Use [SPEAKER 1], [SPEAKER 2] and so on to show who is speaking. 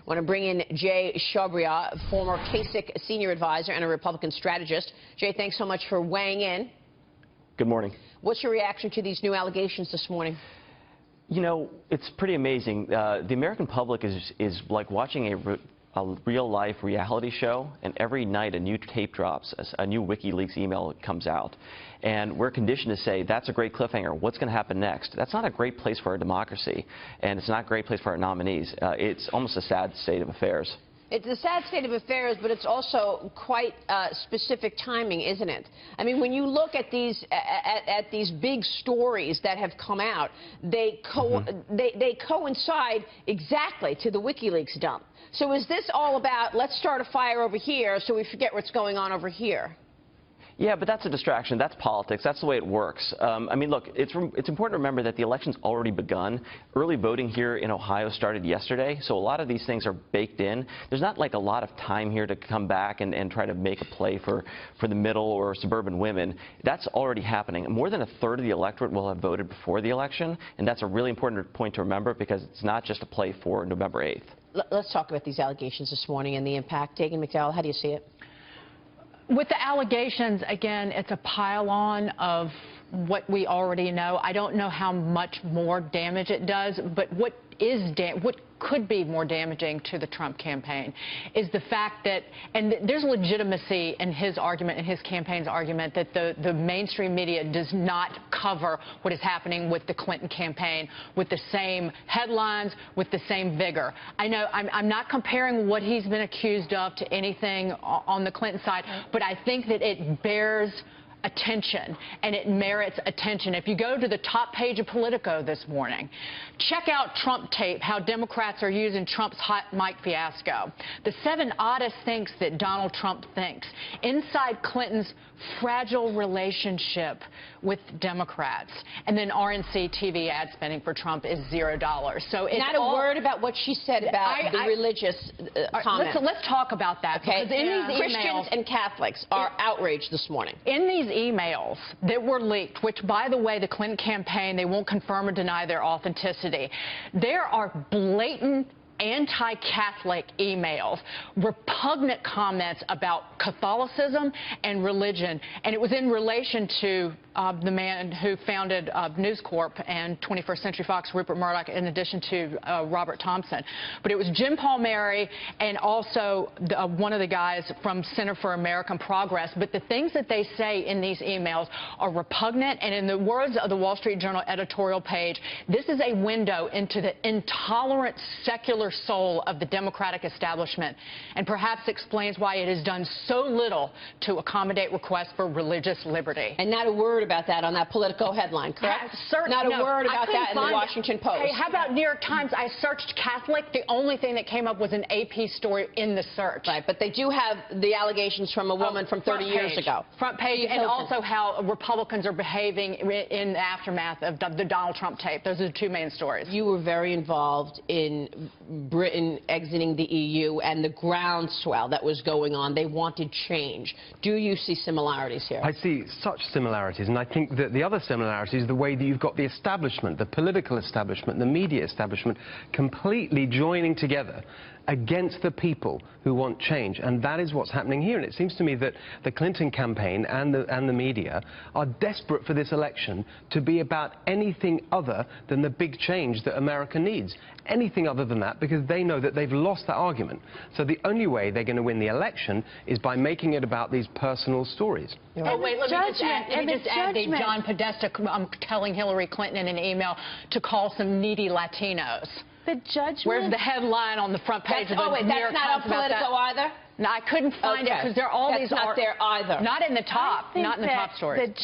[SPEAKER 1] I want to bring in Jai Chabria, former Kasich senior advisor and a Republican strategist. Jay, thanks so much for weighing in.
[SPEAKER 2] Good morning.
[SPEAKER 1] What's your reaction to these new allegations this morning?
[SPEAKER 2] You know, it's pretty amazing. The American public is like watching a real-life reality show, and every night a new tape drops, a new WikiLeaks email comes out. And we're conditioned to say, that's a great cliffhanger. What's going to happen next? That's not a great place for our democracy, and it's not a great place for our nominees. It's almost a sad state of affairs.
[SPEAKER 1] It's a sad state of affairs, but it's also quite specific timing, isn't it? I mean, when you look at these big stories that have come out, they coincide exactly to the WikiLeaks dump. So is this all about, let's start a fire over here so we forget what's going on over here?
[SPEAKER 2] Yeah, but that's a distraction. That's politics. That's the way it works. I mean, look, it's important to remember that the election's already begun. Early voting here in Ohio started yesterday, so a lot of these things are baked in. There's not like a lot of time here to come back and try to make a play for the middle or suburban women. That's already happening. More than a third of the electorate will have voted before the election, and that's a really important point to remember because it's not just a play for November 8th.
[SPEAKER 1] Let's talk about these allegations this morning and the impact. Dagan McDowell, how do you see it?
[SPEAKER 3] With the allegations, again, it's a pile-on of what we already know. I don't know how much more damage it does, but what could be more damaging to the Trump campaign is the fact that, and there's legitimacy in his argument, in his campaign's argument, that the mainstream media does not cover what is happening with the Clinton campaign with the same headlines, with the same vigor. I know I'm not comparing what he's been accused of to anything on the Clinton side, but I think that it bears attention, and it merits attention. If you go to the top page of Politico this morning, check out Trump tape, how Democrats are using Trump's hot mic fiasco. The 7 oddest things that Donald Trump thinks. Inside Clinton's fragile relationship with Democrats. And then RNC TV ad spending for Trump is $0. So it's
[SPEAKER 1] not a word about what she said about the religious comments.
[SPEAKER 3] Let's talk about that.
[SPEAKER 1] Okay.
[SPEAKER 3] Because in these
[SPEAKER 1] Christians and Catholics are outraged this morning.
[SPEAKER 3] In these emails that were leaked, which, by the way, the Clinton campaign, they won't confirm or deny their authenticity, there are blatant anti-Catholic emails, repugnant comments about Catholicism and religion, and it was in relation to the man who founded News Corp and 21st Century Fox, Rupert Murdoch, in addition to Robert Thompson. But it was Jim Palmieri and also one of the guys from Center for American Progress. But the things that they say in these emails are repugnant, and in the words of the Wall Street Journal editorial page, this is a window into the intolerant secular soul of the Democratic establishment, and perhaps explains why it has done so little to accommodate requests for religious liberty.
[SPEAKER 1] And not a word about that on that Politico headline, correct? Not a word about that in the Washington Post.
[SPEAKER 3] Hey, how about New York Times? I searched Catholic. The only thing that came up was an AP story in the search.
[SPEAKER 1] Right, but they do have the allegations from a woman from 30 years ago.
[SPEAKER 3] Front page, and also how Republicans are behaving in the aftermath of the Donald Trump tape. Those are the 2 main stories.
[SPEAKER 1] You were very involved in Britain exiting the EU and the groundswell that was going on. They wanted change. Do you see similarities here?
[SPEAKER 4] I see such similarities, and I think that the other similarity is the way that you've got the establishment, the political establishment, the media establishment, completely joining together against the people who want change, and that is what's happening here. And it seems to me that the Clinton campaign and the media are desperate for this election to be about anything other than the big change that America needs. Anything other than that, because they know that they've lost that argument. So the only way they're going to win the election is by making it about these personal stories.
[SPEAKER 3] Oh, wait, let me just add the John Podesta telling Hillary Clinton in an email to call some needy Latinos.
[SPEAKER 5] The judgment.
[SPEAKER 3] Where's the headline on the front page of the New York Times?
[SPEAKER 1] That's not on Politico either?
[SPEAKER 3] No, I couldn't find it because there are all these.
[SPEAKER 1] That's not there either.
[SPEAKER 3] Not in the top. Not in the top stories.